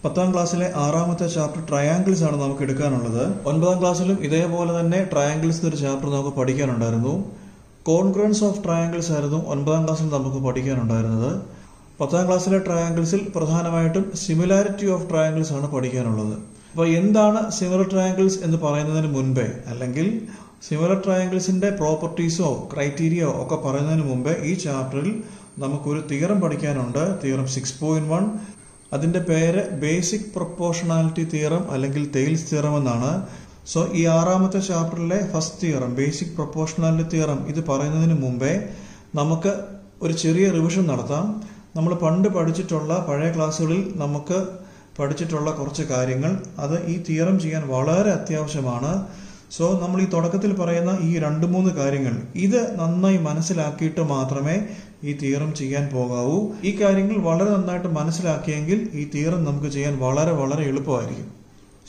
10ാം ക്ലാസ്സിലെ 6ാമത്തെ chapter triangles ആണ് നമുക്ക് എടുക്കാനുള്ളത്. 9ാം ക്ലാസ്സിലും ഇതേപോലെ തന്നെ ട്രയാങ്കിൾസ് എന്നൊരു ചാപ്റ്റർ നമുക്ക് പഠിക്കാനുണ്ടായിരുന്നു. കോൺഗ്രൻസ് ഓഫ് ട്രയാങ്കിൾസ് ആയിരുന്നു 9ാം ക്ലാസ്സിൽ നമുക്ക് പഠിക്കാനുണ്ടായിരുന്നത്. 10ാം ക്ലാസ്സിലെ ട്രയാങ്കിൾസിൽ പ്രധാനമായിട്ടും സിമിലാരിറ്റി ഓഫ് ട്രയാങ്കിൾസ് ആണ് പഠിക്കാനുള്ളത്. അപ്പോൾ എന്താണ് സിമിലർ ട്രയാങ്കിൾസ് എന്ന് പറയുന്നതിന് മുൻപേ, അല്ലെങ്കിൽ സിമിലർ ട്രയാങ്കിൾസിന്റെ പ്രോപ്പർട്ടീസോ ക്രൈറ്റീരിയയോ ഒക്കെ പറയുന്നതിന് മുമ്പേ ഈ ചാപ്റ്ററിൽ നമുക്കൊരു തിയറം പഠിക്കാനുണ്ട്. തിയറം 6.1. അതിന്റെ പേര് ബേസിക് പ്രൊപ്പോർഷണാലിറ്റി തിയറം അല്ലെങ്കിൽ തെയിൽസ് തിയറം എന്നാണ്. സോ ഈ 6ാമത്തെ ചാപ്റ്ററിലെ first theorem basic proportionality theorem ഇത് പറയുന്നതിന് മുമ്പേ നമുക്ക് ഒരു ചെറിയ റിവിഷൻ നടത്താം. നമ്മൾ പണ്ട് പഠിച്ചിട്ടുള്ള പഴയ ക്ലാസ്സുകളിൽ നമുക്ക് പഠിച്ചിട്ടുള്ള കുറച്ച് കാര്യങ്ങൾ അത് ഈ തിയറം ചെയ്യാൻ വളരെ അത്യാവശ്യമാണ്. സോ നമ്മൾ ഈ തുടക്കത്തിൽ പറയുന്ന ഈ 2-3 കാര്യങ്ങൾ ഇത് നന്നായി മനസ്സിലാക്കിയിട്ട് മാത്രമേ ഈ തിയറം ചെയ്യാൻ പോകാവൂ. ഈ കാര്യങ്ങൾ വളരെ നന്നായിട്ട് മനസ്സിലാക്കിയെങ്കിൽ ഈ തിയറം നമുക്ക് ചെയ്യാൻ വളരെ വളരെ എളുപ്പമായിരിക്കും.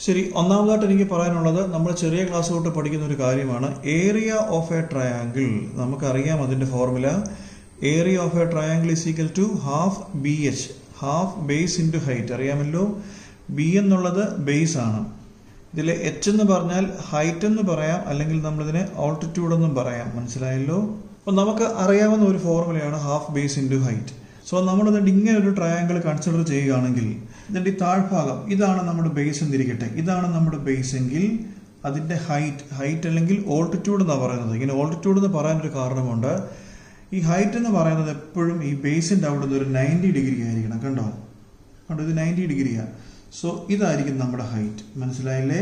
ശരി, ഒന്നാമതായിട്ട് എനിക്ക് പറയാനുള്ളത് നമ്മൾ ചെറിയ ക്ലാസ് തൊട്ട് പഠിക്കുന്ന ഒരു കാര്യമാണ് ഏരിയ ഓഫ് എ ട്രയാങ്കിൾ. നമുക്കറിയാം അതിന്റെ formula. Area of a triangle is equal to half BH, half base into height. അറിയാമല്ലോ, ബി എന്നുള്ളത് ബേസ് ആണ്. ഇതിലെ H എന്ന് പറഞ്ഞാൽ ഹൈറ്റ് എന്ന് പറയാം, അല്ലെങ്കിൽ നമ്മളിതിനെ ഓൾട്ടിറ്റ്യൂഡ് എന്നും പറയാം. മനസ്സിലായല്ലോ? അപ്പൊ നമുക്ക് അറിയാവുന്ന ഒരു ഫോർമുലയാണ് half base into height. So നമ്മളിതിന്റെ ഇങ്ങനെ ഒരു ട്രയാങ്കിൾ കൺസിഡർ ചെയ്യുകയാണെങ്കിൽ ഇതിന്റെ ഈ താഴ്ഭാഗം ഇതാണ് നമ്മുടെ ബേസ് എന്നിരിക്കട്ടെ. ഇതാണ് നമ്മുടെ ബേസ് എങ്കിൽ അതിന്റെ ഹൈറ്റ് അല്ലെങ്കിൽ ഓൾട്ടിറ്റ്യൂഡ് എന്നാണ് പറയുന്നത്. ഇങ്ങനെ ഓൾട്ടിറ്റ്യൂഡ് എന്ന് പറയാനൊരു കാരണമുണ്ട്. ഈ ഹൈറ്റ് എന്ന് പറയുന്നത് എപ്പോഴും ഈ ബേസിന്റെ അവിടെ നിന്ന് ഒരു 90 ഡിഗ്രി ആയിരിക്കണം. കണ്ടോ, ഇത് 90 ഡിഗ്രിയാണ്. സോ ഇതായിരിക്കും നമ്മുടെ ഹൈറ്റ്. മനസ്സിലായില്ലേ?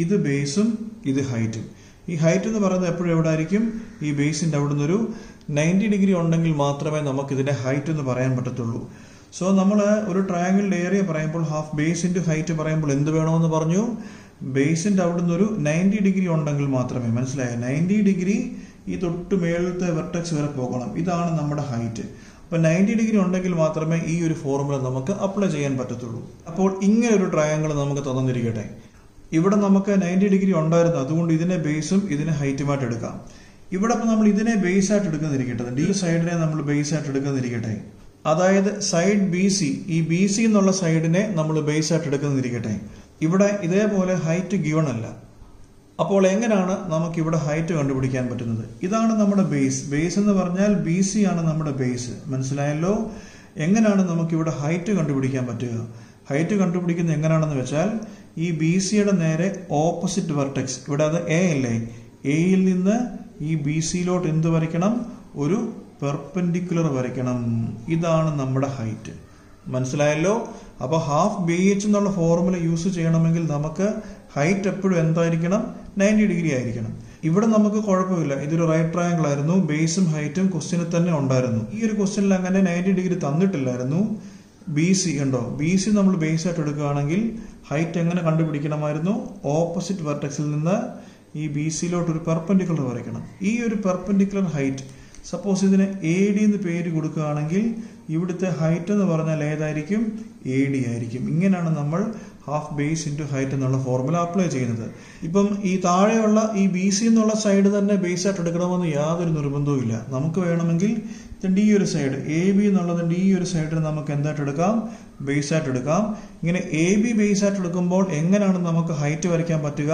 ഇത് ബേസും ഇത് ഹൈറ്റും. ഈ ഹൈറ്റ് എന്ന് പറയുന്നത് എപ്പോഴും എവിടെ ആയിരിക്കും? ഈ ബേസിന്റെ അവിടെ നിന്നൊരു 90 ഡിഗ്രി ഉണ്ടെങ്കിൽ മാത്രമേ നമുക്ക് ഇതിന്റെ ഹൈറ്റ് എന്ന് പറയാൻ പറ്റത്തുള്ളൂ. സോ നമ്മൾ ഒരു ട്രയാങ്കിളിന്റെ ഏരിയ പറയുമ്പോൾ ഹാഫ് ബേസ് ഇൻറ്റു ഹൈറ്റ് പറയുമ്പോൾ എന്ത് വേണമെന്ന് പറഞ്ഞു? ബേസിന്റെ അവിടെ നിന്നൊരു 90 ഡിഗ്രി ഉണ്ടെങ്കിൽ മാത്രമേ. മനസ്സിലായോ? 90 ഡിഗ്രി ഈ തൊട്ട് മേളത്തെ വെർട്ടെക്സ് വരെ പോകണം. ഇതാണ് നമ്മുടെ ഹൈറ്റ്. അപ്പൊ 90 ഡിഗ്രി ഉണ്ടെങ്കിൽ മാത്രമേ ഈ ഒരു ഫോർമുല നമുക്ക് അപ്ലൈ ചെയ്യാൻ പറ്റത്തുള്ളൂ. അപ്പോൾ ഇങ്ങനെ ഒരു ട്രയാങ്കിൾ നമുക്ക് തന്നിരിക്കട്ടെ. ഇവിടെ നമുക്ക് 90 ഡിഗ്രി ഉണ്ടായിരുന്നു, അതുകൊണ്ട് ഇതിനെ ബേസും ഇതിനെ ഹൈറ്റുമായിട്ട് എടുക്കാം. ഇവിടെ ഇപ്പൊ നമ്മൾ ഇതിനെ ബേസ് ആയിട്ട് എടുക്കുന്നിരിക്കട്ടെ, ഈ സൈഡിനെ നമ്മൾ ബേസ് ആയിട്ട് എടുക്കുന്നിരിക്കട്ടെ. അതായത് സൈഡ് BC, ഈ BC എന്നുള്ള സൈഡിനെ നമ്മൾ ബേസ് ആയിട്ട് എടുക്കുന്നിരിക്കട്ടെ. ഇവിടെ ഇതേപോലെ ഹൈറ്റ് ഗിവൺ അല്ല. അപ്പോൾ എങ്ങനെയാണ് നമുക്ക് ഇവിടെ ഹൈറ്റ് കണ്ടുപിടിക്കാൻ പറ്റുന്നത്? ഇതാണ് നമ്മുടെ ബേസ്. ബേസ് എന്ന് പറഞ്ഞാൽ BC ആണ് നമ്മുടെ ബേസ്. മനസ്സിലായല്ലോ? എങ്ങനെയാണ് നമുക്ക് ഇവിടെ ഹൈറ്റ് കണ്ടുപിടിക്കാൻ പറ്റുക? ഹൈറ്റ് കണ്ടുപിടിക്കുന്നത് എങ്ങനെയാണെന്ന് വെച്ചാൽ ഈ BCയുടെ നേരെ ഓപ്പോസിറ്റ് വെർട്ടെക്സ്, ഇവിടെ അത് A അല്ലേ, എയിൽ നിന്ന് ഈ BCയിലോട്ട് എന്ത് വരയ്ക്കണം? ഒരു പെർപെൻഡിക്കുലർ വരയ്ക്കണം. ഇതാണ് നമ്മുടെ ഹൈറ്റ്. മനസ്സിലായല്ലോ? അപ്പൊ ഹാഫ് BH എന്നുള്ള ഫോർമുല യൂസ് ചെയ്യണമെങ്കിൽ നമുക്ക് ഹൈറ്റ് എപ്പോഴും എന്തായിരിക്കണം? 90 ഡിഗ്രി ആയിരിക്കണം. ഇവിടെ നമുക്ക് കുഴപ്പമില്ല, ഇതൊരു റൈറ്റ് ട്രയാങ്കിൾ ആയിരുന്നു. ബേസും ഹൈറ്റും ക്വസ്റ്റ്യനിൽ തന്നെ ഉണ്ടായിരുന്നു. ഈ ഒരു ക്വസ്റ്റ്യനിൽ അങ്ങനെ 90 ഡിഗ്രി തന്നിട്ടില്ലായിരുന്നു. BC ഉണ്ടോ? BC നമ്മൾ ബേസ് ആയിട്ട് എടുക്കുകയാണെങ്കിൽ ഹൈറ്റ് എങ്ങനെ കണ്ടുപിടിക്കണമായിരുന്നു? ഓപ്പോസിറ്റ് വെർട്ടെക്സിൽ നിന്ന് ഈ BCയിലോട്ട് ഒരു പെർപെൻഡിക്കുലർ വരയ്ക്കണം. ഈ ഒരു പെർപെൻഡിക്കുലർ ഹൈറ്റ്, സപ്പോസ് ഇതിന് AD എന്ന് പേര് കൊടുക്കുകയാണെങ്കിൽ ഇവിടുത്തെ ഹൈറ്റ് എന്ന് പറഞ്ഞാൽ ഏതായിരിക്കും? AD ആയിരിക്കും. ഇങ്ങനെയാണ് നമ്മൾ ഹാഫ് ബേസ് ഇൻറ്റു ഹൈറ്റ് എന്നുള്ള ഫോർമുല അപ്ലൈ ചെയ്യുന്നത്. ഇപ്പം ഈ താഴെയുള്ള ഈ BC എന്നുള്ള സൈഡ് തന്നെ ബേസ് ആയിട്ട് എടുക്കണമെന്ന് യാതൊരു നിർബന്ധവും ഇല്ല. നമുക്ക് വേണമെങ്കിൽ ഇതിന്റെ ഈ ഒരു സൈഡ് AB എന്നുള്ളതിന്റെ ഈ ഒരു സൈഡിന് നമുക്ക് എന്തായിട്ട് എടുക്കാം? ബേസ് ആയിട്ട് എടുക്കാം. ഇങ്ങനെ AB ബേസ് ആയിട്ട് എടുക്കുമ്പോൾ എങ്ങനെയാണ് നമുക്ക് ഹൈറ്റ് വരയ്ക്കാൻ പറ്റുക?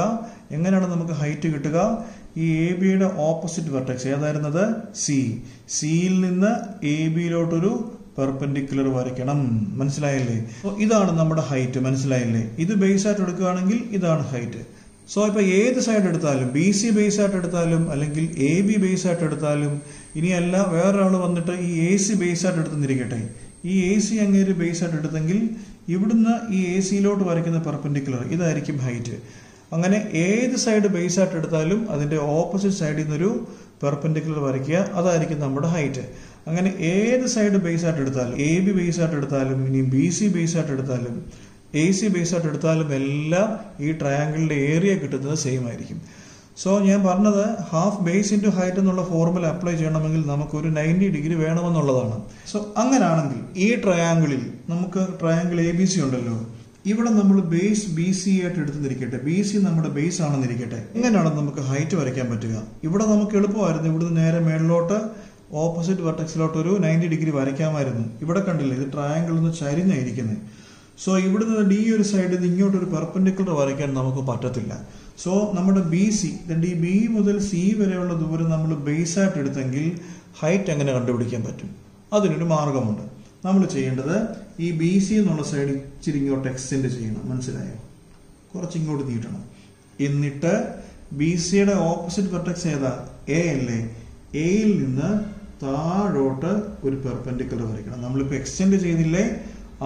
എങ്ങനെയാണ് നമുക്ക് ഹൈറ്റ് കിട്ടുക? ഈ ABയുടെ ഓപ്പോസിറ്റ് വെർട്ടെക്സ് ഏതായിരുന്നത്? സിയിൽ നിന്ന് ABയിലോട്ടൊരു പെർപെൻഡിക്കുലർ വരയ്ക്കണം. മനസ്സിലായില്ലേ? ഇതാണ് നമ്മുടെ ഹൈറ്റ്. മനസ്സിലായില്ലേ? ഇത് ബേസ് ആയിട്ട് എടുക്കുകയാണെങ്കിൽ ഇതാണ് ഹൈറ്റ്. സോ ഇപ്പൊ ഏത് സൈഡ് എടുത്താലും, BC ബേസ് ആയിട്ട് എടുത്താലും അല്ലെങ്കിൽ AB ബേസ് ആയിട്ട് എടുത്താലും, ഇനിയല്ല വേറൊരാൾ വന്നിട്ട് ഈ AC ബേസ് ആയിട്ട് എടുത്തെന്നിരിക്കട്ടെ, ഈ AC അങ്ങേര് ബേസ് ആയിട്ട് എടുത്തെങ്കിൽ ഇവിടുന്ന് ഈ ACയിലോട്ട് വരയ്ക്കുന്ന പെർപെൻഡിക്കുലർ ഇതായിരിക്കും ഹൈറ്റ്. അങ്ങനെ ഏത് സൈഡ് ബേസ് ആയിട്ട് എടുത്താലും അതിന്റെ ഓപ്പോസിറ്റ് സൈഡിൽ നിന്നൊരു പെർപെൻഡിക്കുലർ വരയ്ക്കുക, അതായിരിക്കും നമ്മുടെ ഹൈറ്റ്. അങ്ങനെ ഏത് സൈഡ് ബേസ് ആയിട്ട് എടുത്താലും, AB ബേസ് ആയിട്ട് എടുത്താലും, ഇനി BC ബേസ് ആയിട്ട് എടുത്താലും, AC ബേസ് ആയിട്ട് എടുത്താലും എല്ലാം ഈ ട്രയാങ്കിളിന്റെ ഏരിയ കിട്ടുന്നത് സെയിം ആയിരിക്കും. സോ ഞാൻ പറഞ്ഞത് ഹാഫ് ബേസ് ഇൻറ്റു ഹൈറ്റ് എന്നുള്ള ഫോർമുല അപ്ലൈ ചെയ്യണമെങ്കിൽ നമുക്കൊരു 90 ഡിഗ്രി വേണമെന്നുള്ളതാണ്. സോ അങ്ങനെയാണെങ്കിൽ ഈ ട്രയാങ്കിളിൽ നമുക്ക് ട്രയാങ്കിൾ ABC ഉണ്ടല്ലോ, ഇവിടെ നമ്മൾ ബേസ് BC ആയിട്ട് എടുത്തിരിക്കട്ടെ, BC നമ്മുടെ ബേസ് ആണെന്നിരിക്കട്ടെ. എങ്ങനെയാണ് നമുക്ക് ഹൈറ്റ് വരയ്ക്കാൻ പറ്റുക? ഇവിടെ നമുക്ക് എളുപ്പമായിരുന്നു. ഇവിടുന്ന് നേരെ മേളിലോട്ട് ഓപ്പോസിറ്റ് വെർട്ടെക്സിലോട്ട് ഒരു 90 ഡിഗ്രി വരയ്ക്കാമായിരുന്നു. ഇവിടെ കണ്ടില്ലേ, ഇത് ട്രയാങ്കിൾ ഒന്ന് ചരിഞ്ഞായിരിക്കുന്നത്. സോ ഇവിടുന്ന് ഡി ഒരു സൈഡിൽ നിന്ന് ഇങ്ങോട്ടൊരു പെർപെൻഡിക്കുലർ വരയ്ക്കാൻ നമുക്ക് പറ്റത്തില്ല. സോ നമ്മുടെ ബി സി, ഈ ബി മുതൽ സി വരെയുള്ള ദൂരം നമ്മൾ ബേസ് ആയിട്ട് എടുത്തെങ്കിൽ ഹൈറ്റ് എങ്ങനെ കണ്ടുപിടിക്കാൻ പറ്റും? അതിനൊരു മാർഗമുണ്ട്. നമ്മൾ ചെയ്യേണ്ടത് ഈ ബി സി എന്നുള്ള സൈഡ് ഇച്ചിരി ഇങ്ങോട്ട് എക്സ്റ്റെൻഡ് ചെയ്യണം. മനസ്സിലായോ? കുറച്ച് ഇങ്ങോട്ട് നീട്ടണം. എന്നിട്ട് ബി സിയുടെ ഓപ്പോസിറ്റ് വെർട്ടെക്സ് ഏതാ? എ അല്ലേ? എയിൽ നിന്ന് താഴോട്ട് ഒരു പെർപെൻഡിക്കുലർ വരയ്ക്കണം. നമ്മളിപ്പോൾ എക്സ്റ്റെൻഡ് ചെയ്തില്ലേ,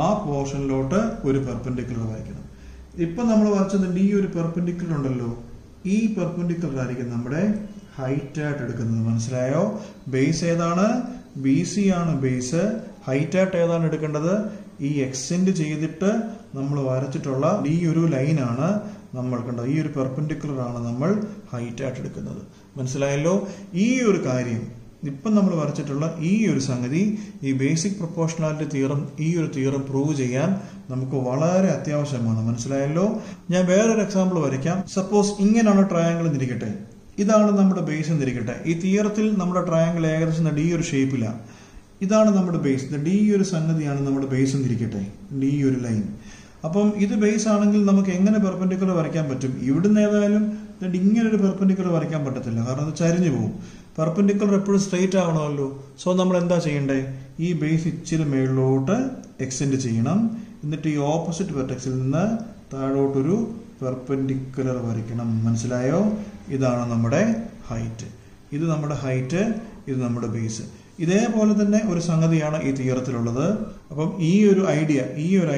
ആ പോർഷനിലോട്ട് ഒരു പെർപെൻഡിക്കുലർ വരയ്ക്കണം. ഇപ്പൊ നമ്മൾ വരച്ചത് ഈ ഒരു പെർപെൻഡിക്കുലർ ഉണ്ടല്ലോ, ഈ പെർപെൻഡിക്കുലർ ആയിരിക്കും നമ്മുടെ ഹൈറ്റ് ആയിട്ട് എടുക്കുന്നത്. മനസ്സിലായോ? ബേസ് ഏതാണ്? ബി സി ആണ് ബേസ്. ഹൈറ്റ് ആയിട്ട് ഏതാണ് എടുക്കേണ്ടത്? ഈ എക്സ്റ്റെൻഡ് ചെയ്തിട്ട് നമ്മൾ വരച്ചിട്ടുള്ള ഈ ഒരു ലൈനാണ് നമ്മൾ കണ്ടത്. ഈ ഒരു പെർപെൻഡിക്കുലർ ആണ് നമ്മൾ ഹൈറ്റ് ആയിട്ട് എടുക്കുന്നത്. മനസ്സിലായല്ലോ? ഈ ഒരു കാര്യം ഇപ്പം നമ്മൾ വരച്ചിട്ടുള്ള ഈ ഒരു സംഗതി, ഈ ബേസിക് പ്രൊപ്പോർഷണാലിറ്റി തിയറം, ഈ ഒരു തിയറം പ്രൂവ് ചെയ്യാൻ നമുക്ക് വളരെ അത്യാവശ്യമാണ്. മനസ്സിലായല്ലോ? ഞാൻ വേറൊരു എക്സാമ്പിൾ വരയ്ക്കാം. സപ്പോസ് ഇങ്ങനെയാണ് ട്രയാങ്കിൾ എന്നിരിക്കട്ടെ, ഇതാണ് നമ്മുടെ ബേസ് എന്നിരിക്കട്ടെ. ഈ തിയറത്തിൽ നമ്മുടെ ട്രയാങ്കിൾ ഏകദേശം ഈ ഒരു ഷേപ്പിലാണ്. ഇതാണ് നമ്മുടെ ബേസ്. ഈ ഒരു സംഗതിയാണ് നമ്മുടെ ബേസ് എന്നിരിക്കട്ടെ, ഈ ഒരു ലൈൻ. അപ്പം ഇത് ബേസ് ആണെങ്കിൽ നമുക്ക് എങ്ങനെ പെർപെൻഡിക്കുലർ വരയ്ക്കാൻ പറ്റും? ഇവിടുന്ന് ഏതായാലും ഇങ്ങനെ ഒരു പെർപെൻഡിക്കുലർ വരയ്ക്കാൻ പറ്റത്തില്ല, കാരണം അത് ചരിഞ്ഞു പോകും. പെർപെൻഡിക്കുലർ എപ്പോഴും സ്ട്രെയിറ്റ് ആവണമല്ലോ. സോ നമ്മൾ എന്താ ചെയ്യണ്ടേ? ഈ ബേസ് ഇച്ചിരി മേളിലോട്ട് എക്സ്റ്റെൻഡ് ചെയ്യണം. എന്നിട്ട് ഈ ഓപ്പോസിറ്റ് വെർട്ടെക്സിൽ നിന്ന് താഴോട്ടൊരു പെർപെൻഡിക്കുലർ വരയ്ക്കണം. മനസ്സിലായോ? ഇതാണ് നമ്മുടെ ഹൈറ്റ്. ഇത് നമ്മുടെ ഹൈറ്റ്, ഇത് നമ്മുടെ ബേസ്. ഇതേപോലെ തന്നെ ഒരു സംഗതിയാണ് ഈ തിയറത്തിലുള്ളത്. അപ്പം ഈ ഒരു